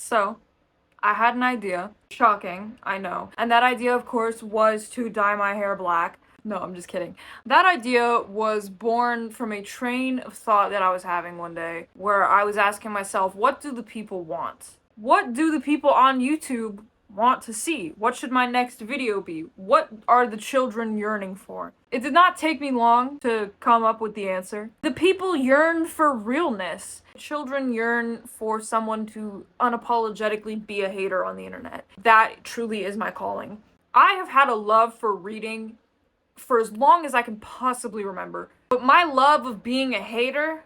So, I had an idea. Shocking, I know. And that idea, of course, was to dye my hair black. No, I'm just kidding. That idea was born from a train of thought that I was having one day, where I was asking myself, what do the people want? What do the people on YouTube want to see? What should my next video be? What are the children yearning for? It did not take me long to come up with the answer. The people yearn for realness. Children yearn for someone to unapologetically be a hater on the internet. That truly is my calling. I have had a love for reading for as long as I can possibly remember. But my love of being a hater,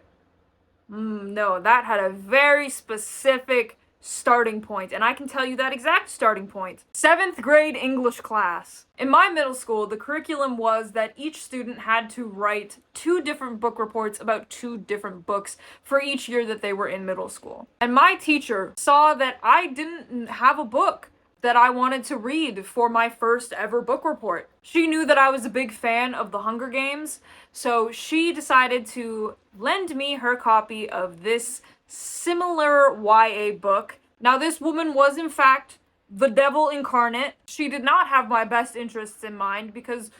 no, that had a very specific starting point, and I can tell you that exact starting point. 7th grade English class. In my middle school, the curriculum was that each student had to write 2 different book reports about 2 different books for each year that they were in middle school. And my teacher saw that I didn't have a book that I wanted to read for my first ever book report. She knew that I was a big fan of the Hunger Games, so she decided to lend me her copy of this similar YA book. Now, this woman was in fact the devil incarnate. She did not have my best interests in mind, because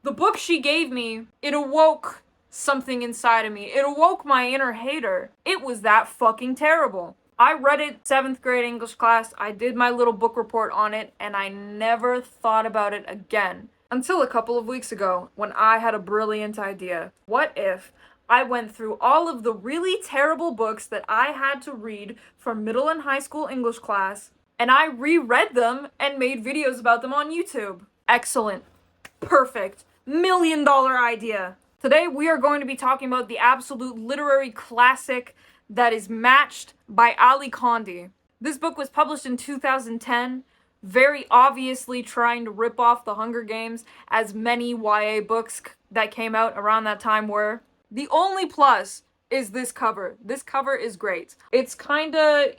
the book she gave me, it awoke something inside of me. It awoke my inner hater. It was that fucking terrible. I read it 7th grade English class, I did my little book report on it, and I never thought about it again. Until a couple of weeks ago, when I had a brilliant idea. What if I went through all of the really terrible books that I had to read for middle and high school English class, and I reread them and made videos about them on YouTube? Excellent. Perfect. $1 million idea. Today we are going to be talking about the absolute literary classic that is Matched by Ali Condie. This book was published in 2010, very obviously trying to rip off the Hunger Games, as many YA books that came out around that time were. The only plus is this cover. This cover is great. It's kinda,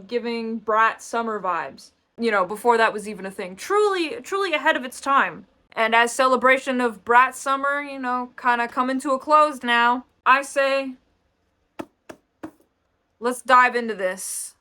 giving Brat Summer vibes. Before that was even a thing. Truly ahead of its time. And as celebration of Brat Summer, kinda coming to a close now, I say, let's dive into this.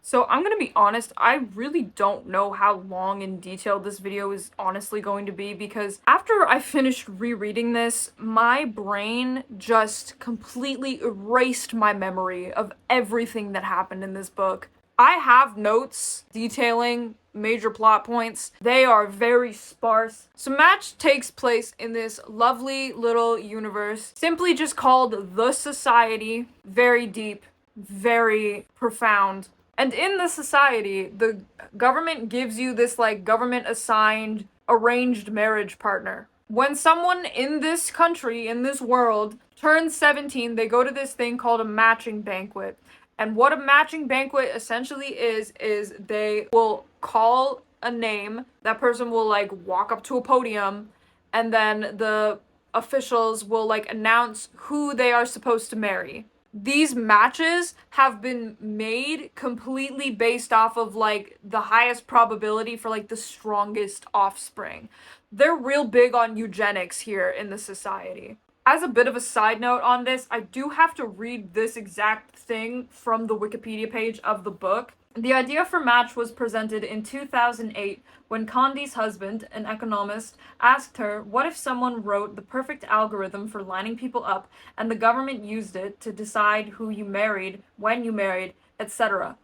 So I'm gonna be honest, I really don't know how long and detailed this video is honestly going to be, because after I finished rereading this, my brain just completely erased my memory of everything that happened in this book. I have notes detailing major plot points. They are very sparse. So Match takes place in this lovely little universe, simply just called The Society. Very deep, very profound. And in the society, the government gives you this government assigned arranged marriage partner. When someone in this country, in this world, turns 17, they go to this thing called a matching banquet. And what a matching banquet essentially is they will call a name. That person will walk up to a podium, and then the officials will announce who they are supposed to marry. These matches have been made completely based off of the highest probability for the strongest offspring. They're real big on eugenics here in the society. As a bit of a side note on this, I do have to read this exact thing from the Wikipedia page of the book. The idea for Match was presented in 2008 when Condie's husband, an economist, asked her, what if someone wrote the perfect algorithm for lining people up and the government used it to decide who you married, when you married, etc.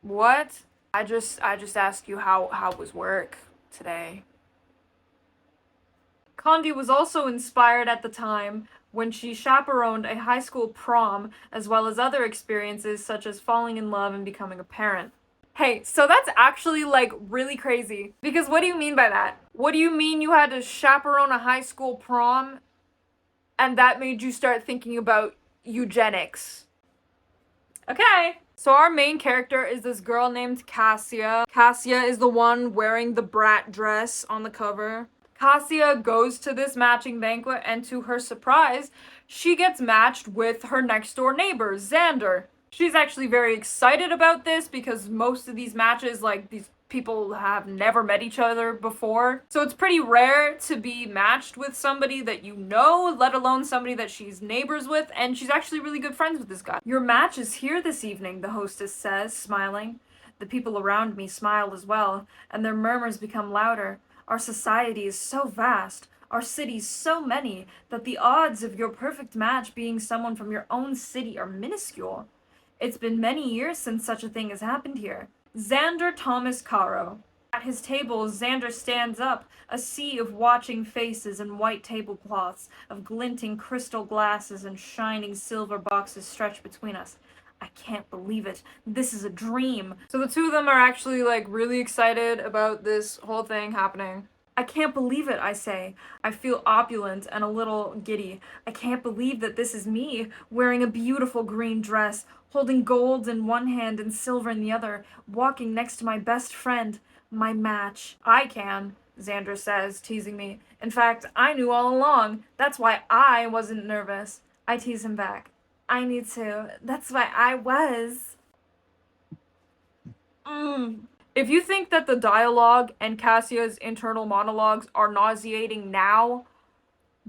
What? I just asked you how was work today. Condie was also inspired at the time when she chaperoned a high school prom, as well as other experiences such as falling in love and becoming a parent. Hey, so that's actually really crazy, because what do you mean by that? What do you mean you had to chaperone a high school prom and that made you start thinking about eugenics? Okay. So our main character is this girl named Cassia. Cassia is the one wearing the brat dress on the cover. Cassia goes to this matching banquet, and to her surprise, she gets matched with her next door neighbor, Xander. She's actually very excited about this because most of these matches, these people have never met each other before. So it's pretty rare to be matched with somebody that you know, let alone somebody that she's neighbors with, and she's actually really good friends with this guy. Your match is here this evening, the hostess says, smiling. The people around me smile as well, and their murmurs become louder. Our society is so vast, our cities so many, that the odds of your perfect match being someone from your own city are minuscule. It's been many years since such a thing has happened here. Xander Thomas Caro. At his table, Xander stands up, a sea of watching faces and white tablecloths, of glinting crystal glasses and shining silver boxes stretched between us. I can't believe it. This is a dream. So the two of them are actually like really excited about this whole thing happening. I can't believe it, I say. I feel opulent and a little giddy. I can't believe that this is me, wearing a beautiful green dress, holding gold in one hand and silver in the other, walking next to my best friend, my match. I can, Xander says, teasing me. In fact, I knew all along. That's why I wasn't nervous. I tease him back. I knew too. That's why I was. If you think that the dialogue and Cassia's internal monologues are nauseating now,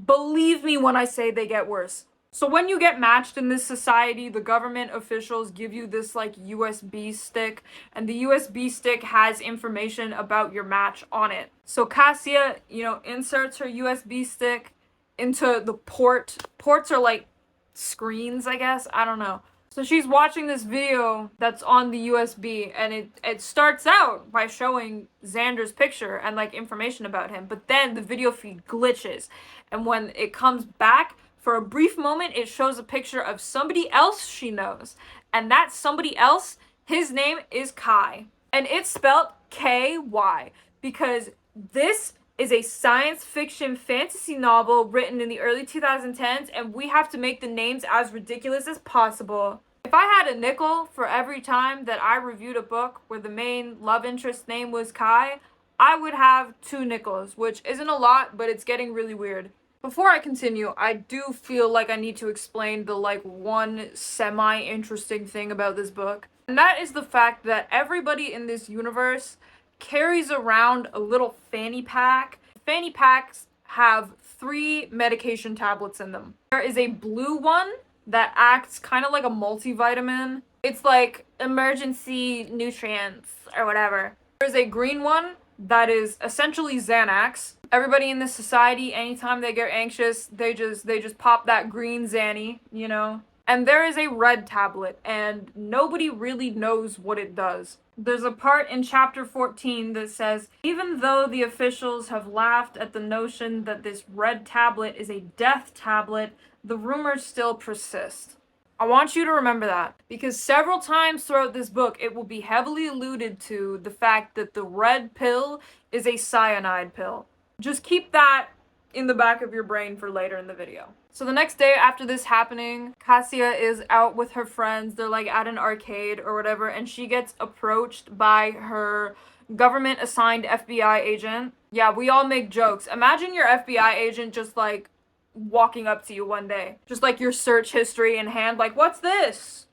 believe me when I say they get worse. So when you get matched in this society, the government officials give you this like USB stick, and the USB stick has information about your match on it. So Cassia, inserts her USB stick into the port. Ports are like screens, I guess. I don't know. So she's watching this video that's on the USB, and it starts out by showing Xander's picture and like information about him, but then the video feed glitches, and when it comes back, for a brief moment, it shows a picture of somebody else she knows, and that somebody else, his name is Kai, and it's spelled K-Y, because this is a science fiction fantasy novel written in the early 2010s, and we have to make the names as ridiculous as possible. If I had a nickel for every time that I reviewed a book where the main love interest name was Kai, I would have 2 nickels, which isn't a lot, but it's getting really weird. Before I continue, I do feel like I need to explain the one semi-interesting thing about this book, and that is the fact that everybody in this universe carries around a little fanny pack. Fanny packs have 3 medication tablets in them. There is a blue one that acts kind of like a multivitamin. It's like emergency nutrients or whatever. There's a green one that is essentially Xanax. Everybody in this society, anytime they get anxious, they just pop that green Xanny, And there is a red tablet, and nobody really knows what it does. There's a part in chapter 14 that says, even though the officials have laughed at the notion that this red tablet is a death tablet, the rumors still persist. I want you to remember that, because several times throughout this book, it will be heavily alluded to the fact that the red pill is a cyanide pill. Just keep that in the back of your brain for later in the video. So the next day after this happening, Cassia is out with her friends. They're like at an arcade or whatever, and she gets approached by her government assigned FBI agent. Yeah, we all make jokes. Imagine your FBI agent just like walking up to you one day, just like your search history in hand, like, what's this?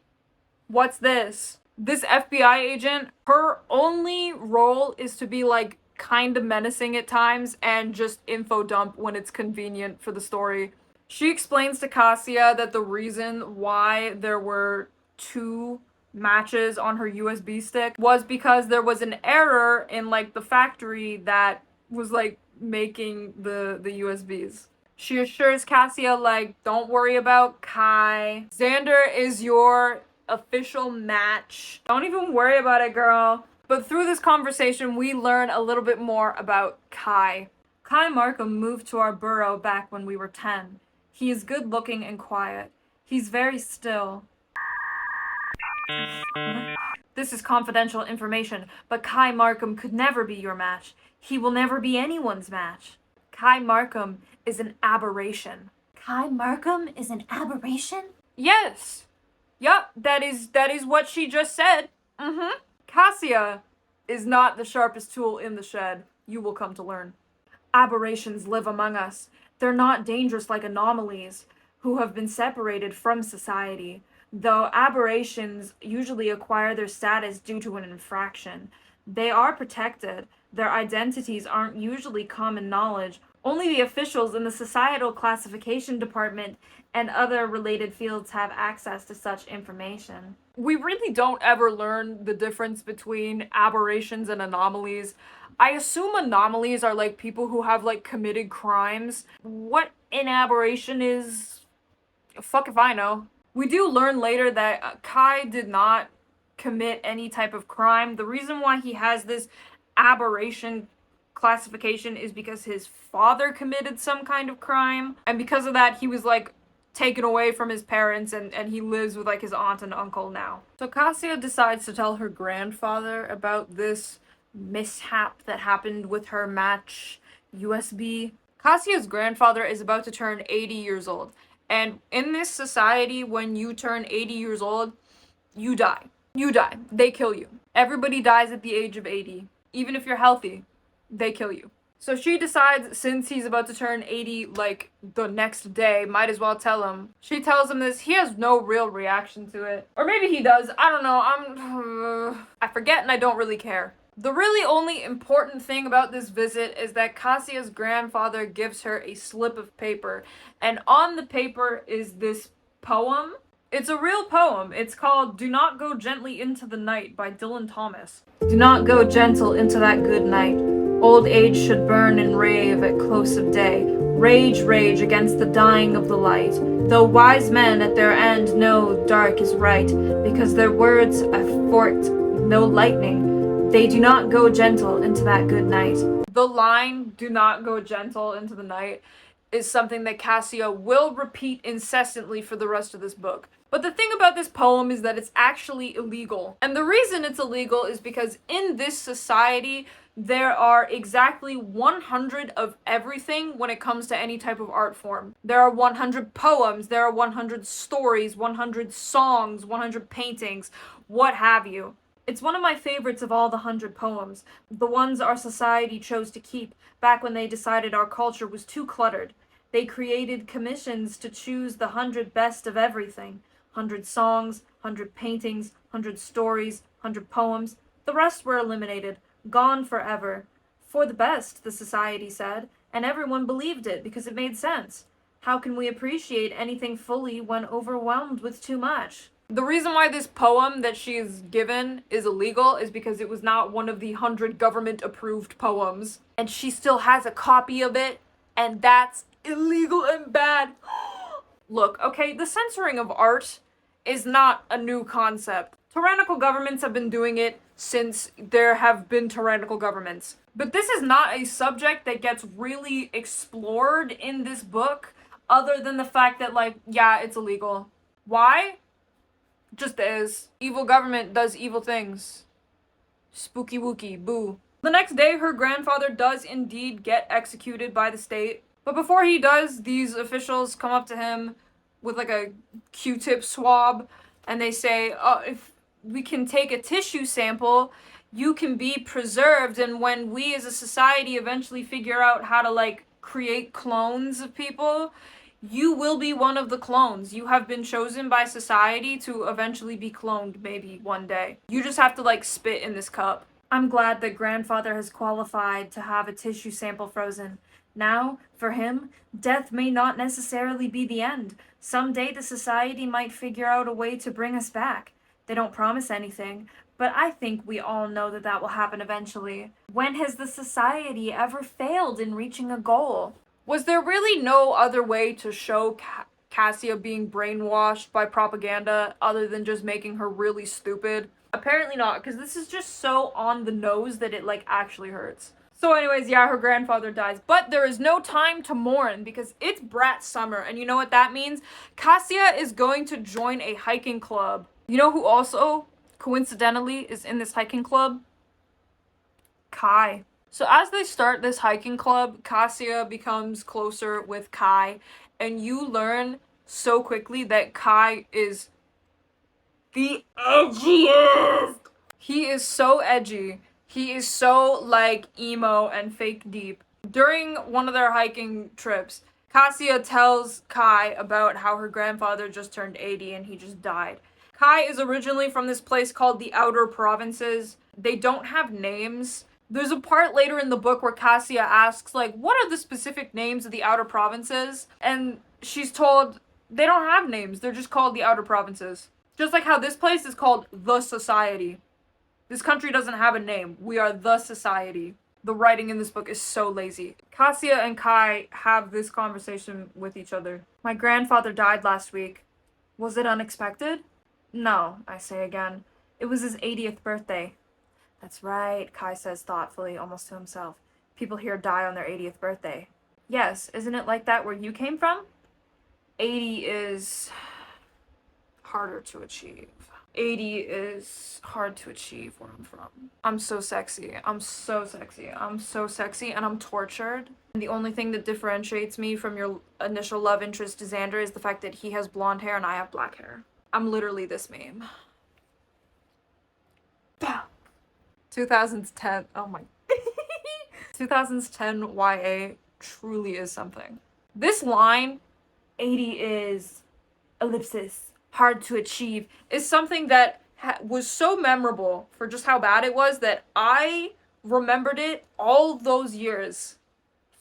What's this? This FBI agent, her only role is to be like kind of menacing at times and just info dump when it's convenient for the story. She explains to Cassia that the reason why there were 2 matches on her USB stick was because there was an error in like the factory that was like making the USBs. She assures Cassia like, don't worry about Kai. Xander is your official match. Don't even worry about it, girl. But through this conversation, we learn a little bit more about Kai. Kai Markham moved to our borough back when we were 10. He is good looking and quiet. He's very still. This is confidential information, but Kai Markham could never be your match. He will never be anyone's match. Kai Markham is an aberration. Kai Markham is an aberration? Yes. Yup, that is what she just said. Cassia is not the sharpest tool in the shed. You will come to learn. Aberrations live among us. They're not dangerous like anomalies who have been separated from society, though aberrations usually acquire their status due to an infraction. They are protected. Their identities aren't usually common knowledge. Only the officials in the Societal Classification Department and other related fields have access to such information. We really don't ever learn the difference between aberrations and anomalies. I assume anomalies are like people who have like committed crimes. What an aberration is, fuck if I know. We do learn later that Kai did not commit any type of crime. The reason why he has this aberration classification is because his father committed some kind of crime, and because of that he was like taken away from his parents, and he lives with like his aunt and uncle now. So Cassia decides to tell her grandfather about this mishap that happened with her match USB. Cassia's grandfather is about to turn 80 years old. And in this society, when you turn 80 years old, you die. You die. They kill you. Everybody dies at the age of 80. Even if you're healthy, they kill you. So she decides, since he's about to turn 80 like the next day, might as well tell him. She tells him this. He has no real reaction to it. Or maybe he does. I don't know. I forget and I don't really care. The really only important thing about this visit is that Cassia's grandfather gives her a slip of paper, and on the paper is this poem. It's a real poem. It's called Do Not Go Gently Into the Night by Dylan Thomas. Do not go gentle into that good night. Old age should burn and rave at close of day. Rage, rage against the dying of the light. Though wise men at their end know dark is right, because their words have forked no lightning. They do not go gentle into that good night. The line, do not go gentle into the night, is something that Cassia will repeat incessantly for the rest of this book. But the thing about this poem is that it's actually illegal. And the reason it's illegal is because in this society, there are exactly 100 of everything when it comes to any type of art form. There are 100 poems, there are 100 stories, 100 songs, 100 paintings, what have you. It's one of my favorites of all the 100 poems, the ones our society chose to keep back when they decided our culture was too cluttered. They created commissions to choose the 100 best of everything. 100 songs, 100 paintings, 100 stories, 100 poems. The rest were eliminated, gone forever. For the best, the society said, and everyone believed it because it made sense. How can we appreciate anything fully when overwhelmed with too much? The reason why this poem that she's given is illegal is because it was not one of the 100 government-approved poems. And she still has a copy of it, and that's illegal and bad. Look, okay, the censoring of art is not a new concept. Tyrannical governments have been doing it since there have been tyrannical governments. But this is not a subject that gets really explored in this book, other than the fact that, like, yeah, it's illegal. Why? Just is. Evil government does evil things. Spooky wookie, boo. The next day, her grandfather does indeed get executed by the state. But before he does, these officials come up to him with like a Q-tip swab, and they say, if we can take a tissue sample, you can be preserved, and when we as a society eventually figure out how to like create clones of people, you will be one of the clones. You have been chosen by society to eventually be cloned maybe one day. You just have to like spit in this cup. I'm glad that grandfather has qualified to have a tissue sample frozen. Now, for him, death may not necessarily be the end. Someday the society might figure out a way to bring us back. They don't promise anything, but I think we all know that will happen eventually. When has the society ever failed in reaching a goal? Was there really no other way to show Cassia being brainwashed by propaganda other than just making her really stupid? Apparently not, because this is just so on the nose that it like actually hurts. So anyways, yeah, her grandfather dies, but there is no time to mourn because it's brat summer, and you know what that means? Cassia is going to join a hiking club. You know who also, coincidentally, is in this hiking club? Kai. So as they start this hiking club, Cassia becomes closer with Kai, and you learn so quickly that Kai is the edgiest. He is so edgy. He is so like emo and fake deep. During one of their hiking trips, Cassia tells Kai about how her grandfather just turned 80 and he just died. Kai is originally from this place called the Outer Provinces. They don't have names. There's a part later in the book where Cassia asks, like, what are the specific names of the outer provinces? And she's told they don't have names. They're just called the outer provinces. Just like how this place is called the Society. This country doesn't have a name. We are the Society. The writing in this book is so lazy. Cassia and Kai have this conversation with each other. My grandfather died last week. Was it unexpected? No, I say again. It was his 80th birthday. That's right, Kai says thoughtfully, almost to himself. People here die on their 80th birthday. Yes, isn't it like that where you came from? 80 is harder to achieve. 80 is hard to achieve where I'm from. I'm so sexy. I'm so sexy. I'm so sexy and I'm tortured. And the only thing that differentiates me from your initial love interest, Xander, is the fact that he has blonde hair and I have black hair. I'm literally this meme. 2010, oh my. 2010 YA truly is something. This line, 80 is ellipsis, hard to achieve, is something that was so memorable for just how bad it was that I remembered it all those years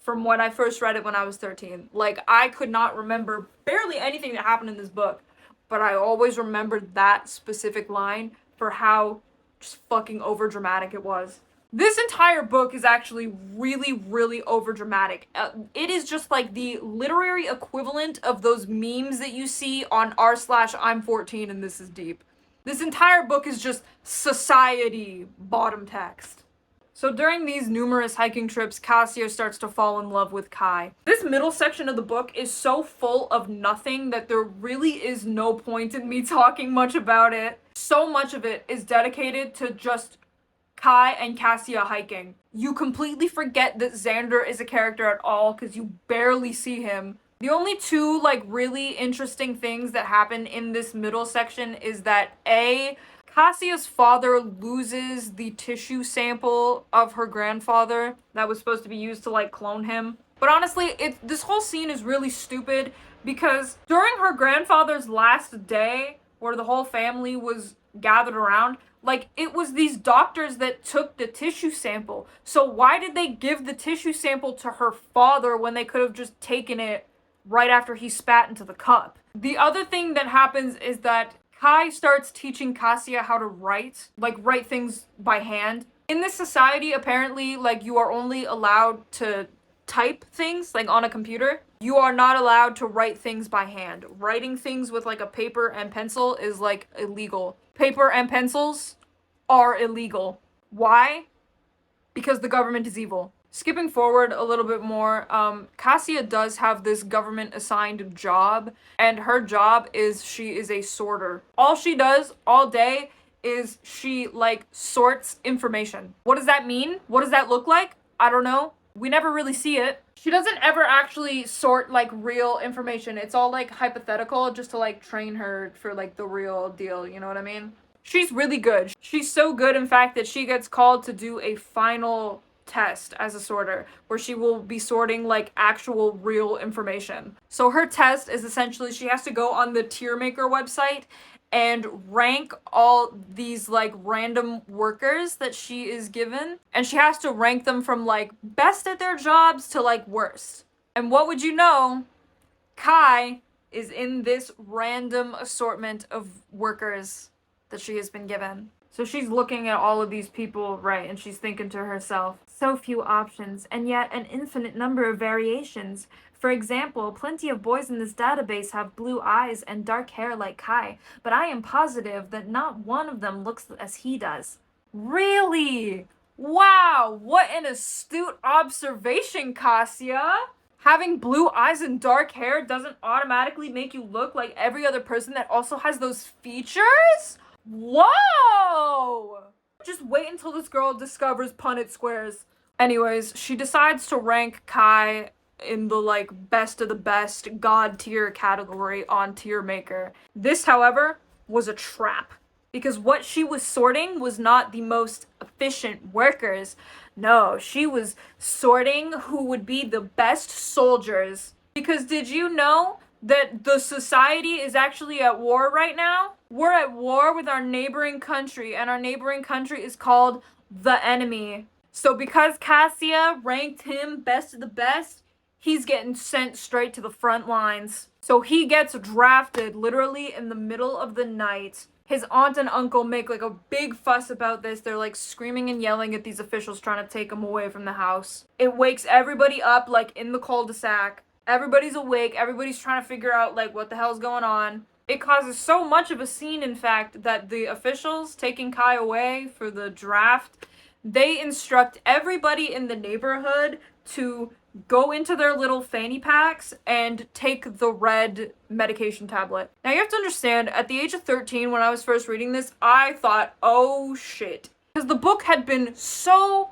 from when I first read it when I was 13. Like, I could not remember barely anything that happened in this book, but I always remembered that specific line for how just fucking overdramatic it was. This entire book is actually really, really overdramatic. It is just like the literary equivalent of those memes that you see on r/I'm 14 and this is deep. This entire book is just society bottom text. So during these numerous hiking trips, Cassia starts to fall in love with Kai. This middle section of the book is so full of nothing that there really is no point in me talking much about it. So much of it is dedicated to just Kai and Cassia hiking. You completely forget that Xander is a character at all because you barely see him. The only two, like, really interesting things that happen in this middle section is that A, Cassia's father loses the tissue sample of her grandfather that was supposed to be used to, like, clone him. But honestly, this whole scene is really stupid because during her grandfather's last day, where the whole family was gathered around, like, it was these doctors that took the tissue sample. So why did they give the tissue sample to her father when they could have just taken it right after he spat into the cup? The other thing that happens is that Kai starts teaching Cassia how to write things by hand. In this society, apparently, like, you are only allowed to type things, like, on a computer. You are not allowed to write things by hand. Writing things with, like, a paper and pencil is, like, illegal. Paper and pencils are illegal. Why? Because the government is evil. Skipping forward a little bit more, Cassia does have this government assigned job, and her job is she is a sorter. All she does all day is she, like, sorts information. What does that mean? What does that look like? I don't know. We never really see it. She doesn't ever actually sort, like, real information. It's all, like, hypothetical just to, like, train her for, like, the real deal, you know what I mean? She's really good. She's so good, in fact, that she gets called to do a final test as a sorter, where she will be sorting, like, actual real information. So her test is essentially she has to go on the tier maker website and rank all these, like, random workers that she is given. And she has to rank them from, like, best at their jobs to, like, worst. And what would you know? Kai is in this random assortment of workers that she has been given. So she's looking at all of these people, right, and she's thinking to herself, so few options, and yet an infinite number of variations. For example, plenty of boys in this database have blue eyes and dark hair like Kai, but I am positive that not one of them looks as he does. Really? Wow, what an astute observation, Cassia! Having blue eyes and dark hair doesn't automatically make you look like every other person that also has those features? Whoa! Just wait until this girl discovers Punnett squares. Anyways, she decides to rank Kai in the, like, best of the best god tier category on tier maker. This, however, was a trap, because what she was sorting was not the most efficient workers. No, she was sorting who would be the best soldiers. Because did you know that the society is actually at war right now. We're at war with our neighboring country, and our neighboring country is called the enemy. So because Cassia ranked him best of the best, he's getting sent straight to the front lines. So he gets drafted literally in the middle of the night. His aunt and uncle make like a big fuss about this. They're like screaming and yelling at these officials trying to take him away from the house. It wakes everybody up like in the cul-de-sac. Everybody's awake. Everybody's trying to figure out like what the hell's going on. It causes so much of a scene, in fact, that the officials taking Kai away for the draft, they instruct everybody in the neighborhood to go into their little fanny packs and take the red medication tablet. Now you have to understand, at the age of 13 when I was first reading this, I thought, oh shit. Because the book had been so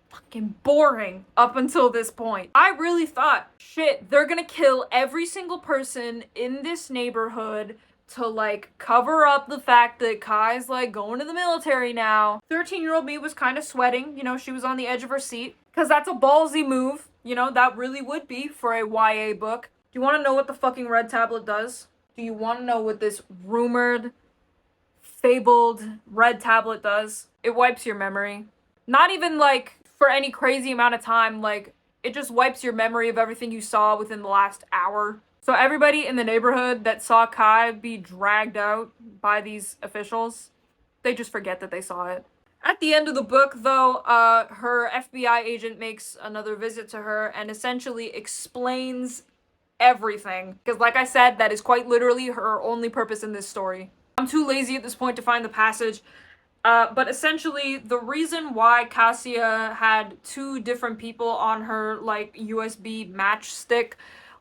fucking boring up until this point. I really thought, shit, they're gonna kill every single person in this neighborhood to like cover up the fact that Kai's like going to the military now. 13-year-old me was kind of sweating, you know, she was on the edge of her seat, because that's a ballsy move, you know, that really would be for a YA book. Do you want to know what the fucking red tablet does? Do you want to know what this rumored, fabled red tablet does? It wipes your memory. Not even like for any crazy amount of time, like it just wipes your memory of everything you saw within the last hour. So everybody in the neighborhood that saw Kai be dragged out by these officials, they just forget that they saw it. At the end of the book, though, her FBI agent makes another visit to her and essentially explains everything. Because like I said, that is quite literally her only purpose in this story. I'm too lazy at this point to find the passage. But essentially, the reason why Cassia had two different people on her, like, USB matchstick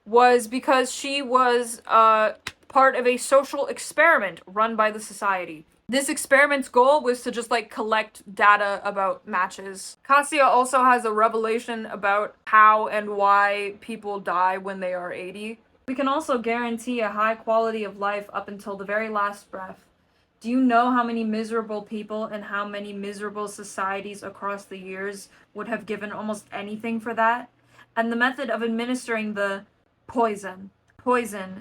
was because she was, part of a social experiment run by the society. This experiment's goal was to just, like, collect data about matches. Cassia also has a revelation about how and why people die when they are 80. We can also guarantee a high quality of life up until the very last breath. Do you know how many miserable people and how many miserable societies across the years would have given almost anything for that? And the method of administering the poison,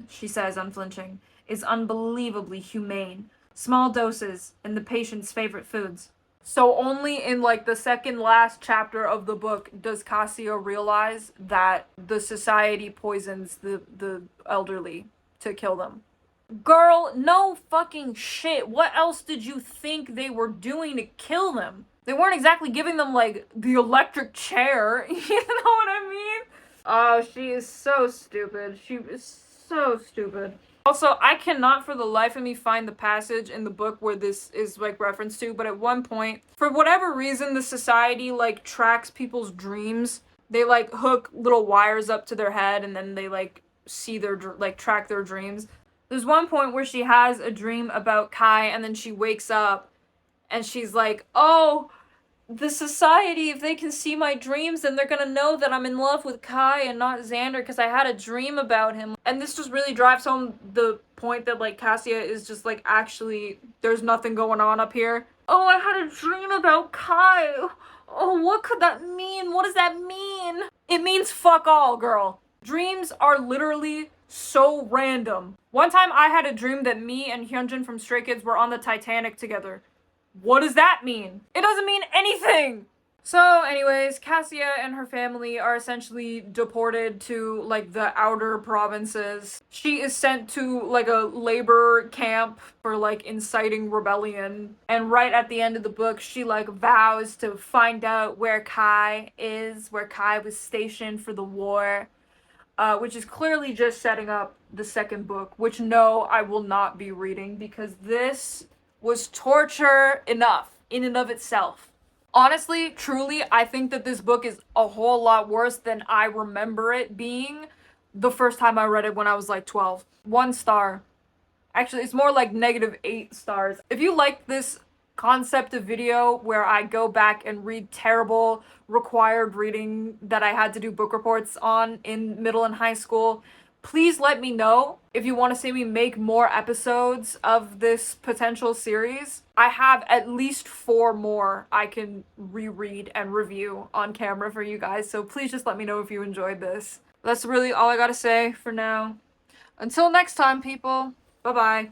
she says unflinching, is unbelievably humane. Small doses in the patient's favorite foods. So only in like the second last chapter of the book does Cassia realize that the society poisons the elderly to kill them. Girl, no fucking shit. What else did you think they were doing to kill them? They weren't exactly giving them, like, the electric chair. You know what I mean? Oh, she is so stupid. She is so stupid. Also, I cannot for the life of me find the passage in the book where this is, like, referenced to, but at one point, for whatever reason, the society, like, tracks people's dreams. They, like, hook little wires up to their head, and then they, like, see their, like, track their dreams. There's one point where she has a dream about Kai, and then she wakes up, and she's like, oh, the society, if they can see my dreams, then they're gonna know that I'm in love with Kai and not Xander, because I had a dream about him. And this just really drives home the point that, like, Cassia is just, like, actually, there's nothing going on up here. Oh, I had a dream about Kai. Oh, what could that mean? What does that mean? It means fuck all, girl. Dreams are literally so random. One time I had a dream that me and Hyunjin from Stray Kids were on the Titanic together. What does that mean? It doesn't mean anything! So anyways, Cassia and her family are essentially deported to, like, the outer provinces. She is sent to, like, a labor camp for, like, inciting rebellion. And right at the end of the book, she, like, vows to find out where Kai is, where Kai was stationed for the war. Which is clearly just setting up the second book, which no, I will not be reading, because this was torture enough in and of itself. Honestly, truly, I think that this book is a whole lot worse than I remember it being the first time I read it when I was like 12. 1 star. Actually, it's more like -8 stars. If you like this concept of video where I go back and read terrible required reading that I had to do book reports on in middle and high school, please let me know if you want to see me make more episodes of this potential series. I have at least 4 more I can reread and review on camera for you guys, so please just let me know if you enjoyed this. That's really all I gotta say for now. Until next time, people. Bye-bye.